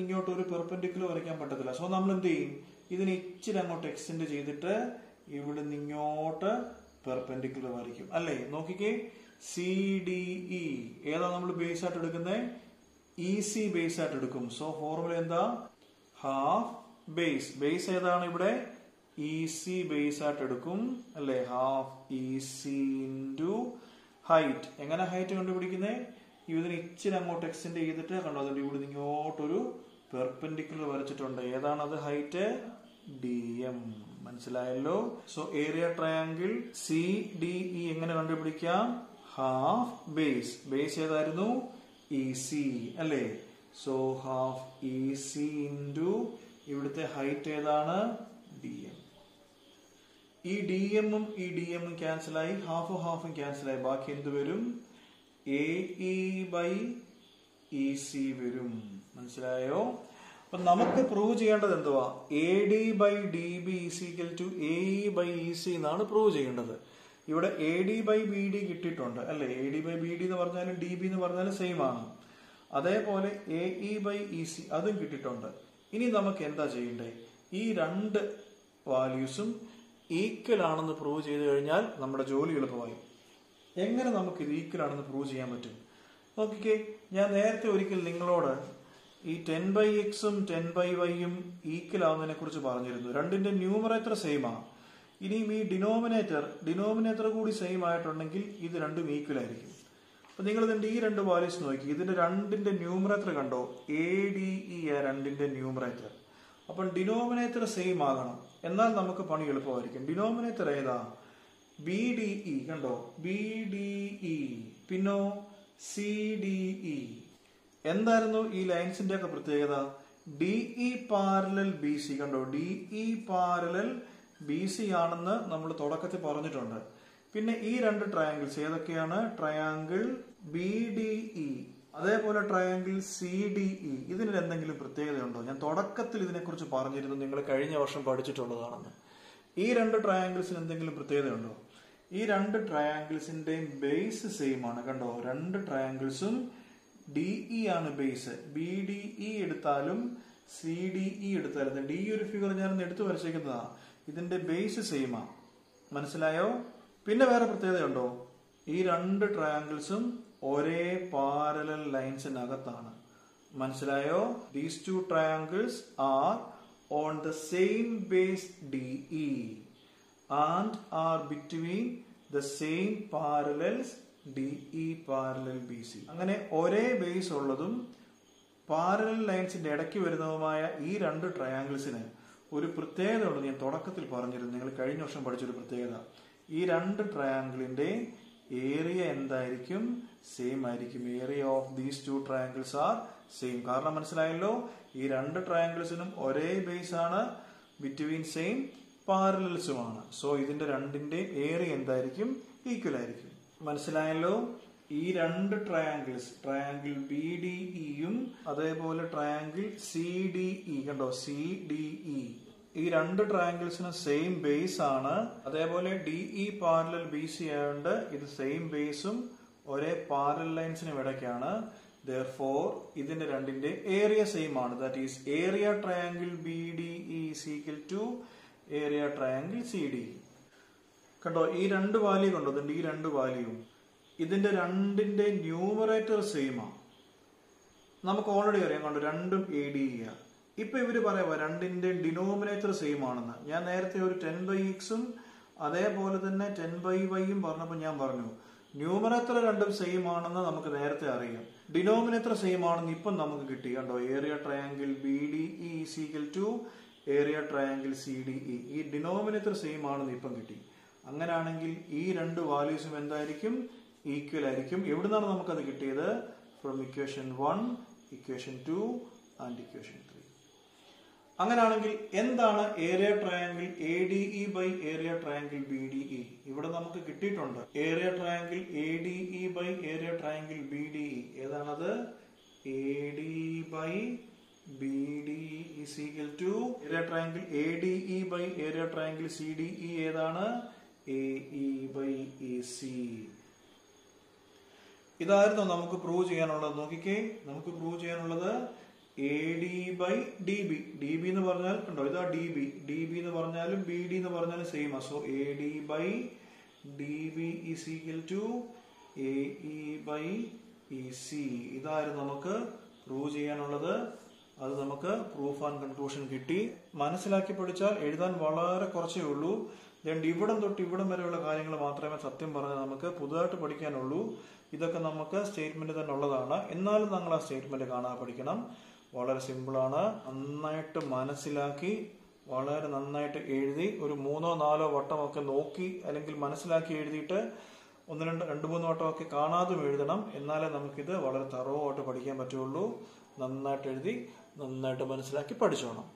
ഇങ്ങോട്ട് ഒരു പെർപെൻഡിക്കുലർ വരയ്ക്കാൻ പറ്റത്തില്ല. സോ നമ്മൾ എന്ത് ചെയ്യും? ഇതിനെ ഇച്ചിരി അങ്ങോട്ട് എക്സ്റ്റെൻഡ് ചെയ്തിട്ട് ഇവിടെ ഇങ്ങോട്ട് പെർപെൻഡിക്കുലർ വരയ്ക്കും അല്ലേ. നോക്കിക്കേ, സി ഡി ഇ ഏതാ നമ്മൾ ബേസ് ആയിട്ട് എടുക്കുന്നത്? ഇ സി ബേസ് ആയിട്ട് എടുക്കും. സോ ഫോർമുല എന്താ? Half base. ബേസ് ഏതാണ് ഇവിടെ? ഇ സി ബേസ് ആയിട്ട് എടുക്കും അല്ലെ. Half E C into height. എങ്ങനെ ഹൈറ്റ് കണ്ടുപിടിക്കുന്നത്? ഇതിന് ഇച്ചിരി അങ്ങോട്ട് എക്സ്റ്റെൻഡ് ചെയ്തിട്ട് കണ്ടോ, അതുകൊണ്ട് ഇവിടെ ഇങ്ങോട്ടൊരു പെർപെൻഡിക്കുലർ വരച്ചിട്ടുണ്ട്. ഏതാണത്? Height DM. മനസ്സിലായല്ലോ? സോ ഏരിയ ട്രയാങ്കിൾ CDE എങ്ങനെ കണ്ടുപിടിക്കാം? Half base. ബേസ് ഏതായിരുന്നു? EC അല്ലേ? സോ ഹാഫ് EC ഇൻറ്റു ഇവിടുത്തെ ഹൈറ്റ് ഏതാണ്? DM. ഈ DM-ഉം ഈ DM-ഉം ക്യാൻസലായി, ഹാഫും ഹാഫും ക്യാൻസലായി. ബാക്കി എന്ത് വരും? AE/EC വരും. മനസ്സിലായോ? അപ്പൊ നമുക്ക് പ്രൂവ് ചെയ്യേണ്ടത് എന്തുവാ? AD/DB = AE/EC എന്നാണ് പ്രൂവ് ചെയ്യേണ്ടത്. ഇവിടെ AD/BD കിട്ടിയിട്ടുണ്ട് അല്ലെ? AD/BD എന്ന് പറഞ്ഞാലും DB എന്ന് പറഞ്ഞാലും സെയിം ആണ്. അതേപോലെ AE/EC അതും കിട്ടിയിട്ടുണ്ട്. ഇനി നമുക്ക് എന്താ ചെയ്യണ്ടേ? ഈ രണ്ട് വാല്യൂസും ഈക്വൽ ആണെന്ന് പ്രൂവ് ചെയ്ത് കഴിഞ്ഞാൽ നമ്മുടെ ജോലി എളുപ്പമായി. എങ്ങനെ നമുക്ക് ഇത് ഈക്വൽ ആണെന്ന് പ്രൂവ് ചെയ്യാൻ പറ്റും? നോക്കിക്കേ, ഞാൻ നേരത്തെ ഒരിക്കൽ നിങ്ങളോട് ഈ 10/x-ഉം 10/y-ഉം ഈക്വൽ ആവുന്നതിനെ കുറിച്ച് പറഞ്ഞിരുന്നു. രണ്ടിന്റെ ന്യൂമറേറ്റർ സെയിം ആണ്. ഇനിയും ഈ ഡിനോമിനേറ്റർ കൂടി സെയിം ആയിട്ടുണ്ടെങ്കിൽ ഇത് രണ്ടും ഈക്വൽ ആയിരിക്കും. അപ്പൊ നിങ്ങൾ ഇതിന്റെ ഈ രണ്ട് വാല്യൂസ് നോക്കി, ഇതിന്റെ രണ്ടിന്റെ ന്യൂമറേറ്റർ കണ്ടോ? ADE രണ്ടിന്റെ ന്യൂമറേറ്റർ. അപ്പം ഡിനോമിനേറ്റർ സെയിം ആകണം, എന്നാൽ നമുക്ക് പണി എളുപ്പമായിരിക്കും. ഡിനോമിനേറ്റർ ഏതാ? BDE കണ്ടോ? BDE. പിന്നോ CDE. എന്തായിരുന്നു ഈ ലൈൻസിന്റെ ഒക്കെ പ്രത്യേകത? DE പാരലൽ BC കണ്ടോ? DE പാരലൽ BC ആണെന്ന് നമ്മൾ തുടക്കത്തിൽ പറഞ്ഞിട്ടുണ്ട്. പിന്നെ ഈ രണ്ട് ട്രയാങ്കിൾസ് ഏതൊക്കെയാണ്? ട്രയാങ്കിൾ BDE അതേപോലെ ട്രയാങ്കിൾ CDE. ഇതിന് എന്തെങ്കിലും പ്രത്യേകതയുണ്ടോ? ഞാൻ തുടക്കത്തിൽ ഇതിനെക്കുറിച്ച് പറഞ്ഞിരുന്നു, നിങ്ങൾ കഴിഞ്ഞ വർഷം പഠിച്ചിട്ടുള്ളതാണെന്ന്. ഈ രണ്ട് ട്രയാങ്കിൾസിന് എന്തെങ്കിലും പ്രത്യേകതയുണ്ടോ? ഈ രണ്ട് ട്രയാങ്കിൾസിന്റെയും ബേസ് സെയിം ആണ്. കണ്ടോ? രണ്ട് ട്രയാങ്കിൾസും DE ആണ് ബേസ്. BDE എടുത്താലും CDE എടുത്താലും, DE ഒരു ഫിഗർ ഞാൻ എടുത്തു വരച്ചിരിക്കുന്നതാ. ഇതിന്റെ ബേസ് സെയിം ആണ്. മനസ്സിലായോ? പിന്നെ വേറെ പ്രത്യേകതയുണ്ടോ? ഈ രണ്ട് ട്രയാങ്കിൾസും ഒരേ പാരലൽ ലൈൻസിനകത്താണ്. മനസ്സിലായോ? These two triangles are on the same base DE and are between the same parallels DE parallel BC. അങ്ങനെ ഒരേ ബേസ് ഉള്ളതും പാരലൽ ലൈൻസിന്റെ ഇടയ്ക്ക് വരുന്നതുമായ ഈ രണ്ട് ട്രയാങ്കിൾസിന് ഒരു പ്രത്യേകത ഉണ്ട്. ഞാൻ തുടക്കത്തിൽ പറഞ്ഞിരുന്നു, നിങ്ങൾ കഴിഞ്ഞ വർഷം പഠിച്ചൊരു പ്രത്യേകത. ഈ രണ്ട് ട്രയാങ്കിളിന്റെ ഏരിയ എന്തായിരിക്കും? സെയിം ആയിരിക്കും. Area of these two triangles are same. കാരണം മനസ്സിലായല്ലോ, ഈ രണ്ട് ട്രയാങ്കിൾസിനും ഒരേ ബേസ് ആണ്, ബിറ്റ്വീൻ സെയിം പാരലൽസുമാണ്. സോ ഇതിന്റെ രണ്ടിന്റെ ഏരിയ എന്തായിരിക്കും? ഈക്വൽ ആയിരിക്കും. മനസ്സിലായല്ലോ? ഈ രണ്ട് ട്രയാങ്കിൾസ്, ട്രയാങ്കിൾ BDEയും അതേപോലെ ട്രയാങ്കിൾ CDE കണ്ടോ? CDE ഈ രണ്ട് ട്രയാങ്കിൾസിന് സെയിം ബേസ് ആണ്. അതേപോലെ DE പാരലൽ BC ആയതുകൊണ്ട് ഇത് സെയിം ബേസും ഒരേ പാരലൽ ലൈൻസിനും ഇടയ്ക്കാണ്. Therefore ഇതിന്റെ രണ്ടിന്റെ ഏരിയ സെയിം ആണ്. That is area triangle BDE = area triangle CDE. കണ്ടോ? ഈ രണ്ട് വാല്യൂ കണ്ടോ? ഇതിന്റെ ഈ രണ്ട് വാല്യൂ, ഇതിന്റെ രണ്ടിന്റെ ന്യൂമറേറ്റർ സെയിം ആണ്. നമുക്ക് ഓൾറെഡി അറിയാം കണ്ടോ? രണ്ടും ADE. ഇപ്പൊ ഇവര് പറയാ രണ്ടിന്റെ ഡിനോമിനേറ്റർ സെയിം ആണെന്ന്. ഞാൻ നേരത്തെ ഒരു 10/x-ഉം അതേപോലെ തന്നെ 10/y-ഉം പറഞ്ഞപ്പോൾ ഞാൻ പറഞ്ഞു ന്യൂമറേറ്റർ രണ്ടും സെയിം ആണെന്ന് നമുക്ക് നേരത്തെ അറിയാം. ഡിനോമിനേറ്റർ സെയിം ആണെന്ന് ഇപ്പം നമുക്ക് കിട്ടി. കണ്ടോ? Area triangle BDE = area triangle CDE. ഈ ഡിനോമിനേറ്റർ സെയിം ആണെന്ന് ഇപ്പം കിട്ടി. അങ്ങനെയാണെങ്കിൽ ഈ രണ്ട് വാല്യൂസും എന്തായിരിക്കും? ഈക്വൽ ആയിരിക്കും. എവിടുന്നാണ് നമുക്കത് കിട്ടിയത്? From equation 1, equation 2 and equation 3. അങ്ങനെയാണെങ്കിൽ എന്താണ് ഏരിയ ട്രയാങ്കിൾ ADE/ഏരിയ ട്രയാങ്കിൾ BDE? ഇവിടെ നമുക്ക് കിട്ടിയിട്ടുണ്ട് ഏരിയ ട്രയാങ്കിൾ ADE/ഏരിയ ട്രയാങ്കിൾ BDE. ഏതാണത്? AD/BD = ഏരിയ ട്രയാങ്കിൾ ADE/ഏരിയ ട്രയാങ്കിൾ CDE. ഏതാണ്? AE/EC. ഇതായിരുന്നു നമുക്ക് പ്രൂവ് ചെയ്യാനുള്ളത്. നോക്കിക്കേ, നമുക്ക് പ്രൂവ് ചെയ്യാനുള്ളത് AD/DB. DB എന്ന് പറഞ്ഞാൽ കണ്ടോ? ഇതാ DB. DB എന്ന് പറഞ്ഞാലും BD എന്ന് പറഞ്ഞാലും സെയിം ആ. So AD/DB = AE/EC. ഇതായിരുന്നു നമുക്ക് പ്രൂവ് ചെയ്യാനുള്ളത്. അത് നമുക്ക് പ്രൂഫ് ആൻഡ് കൺക്ലൂഷൻ കിട്ടി. മനസ്സിലാക്കി പഠിച്ചാൽ എഴുതാൻ വളരെ കുറച്ചേ ഉള്ളൂ. ഇവിടം തൊട്ട് ഇവിടം വരെയുള്ള കാര്യങ്ങൾ മാത്രമേ സത്യം പറഞ്ഞാൽ നമുക്ക് പുതുതായിട്ട് പഠിക്കാനുള്ളൂ. ഇതൊക്കെ നമുക്ക് സ്റ്റേറ്റ്മെന്റ് തന്നെ ഉള്ളതാണ്. എന്നാലും നമ്മൾ ആ സ്റ്റേറ്റ്മെന്റ് കാണാതെ പഠിക്കണം. വളരെ സിമ്പിളാണ്. നന്നായിട്ട് മനസ്സിലാക്കി വളരെ നന്നായിട്ട് എഴുതി ഒരു 3-4 വട്ടമൊക്കെ നോക്കി അല്ലെങ്കിൽ മനസ്സിലാക്കി എഴുതിയിട്ട് 1-2-3 വട്ടമൊക്കെ കാണാതും എഴുതണം. എന്നാലേ നമുക്കിത് വളരെ തറവായിട്ട് പഠിക്കാൻ പറ്റുള്ളൂ. നന്നായിട്ട് എഴുതി നന്നായിട്ട് മനസ്സിലാക്കി പഠിച്ചോണം.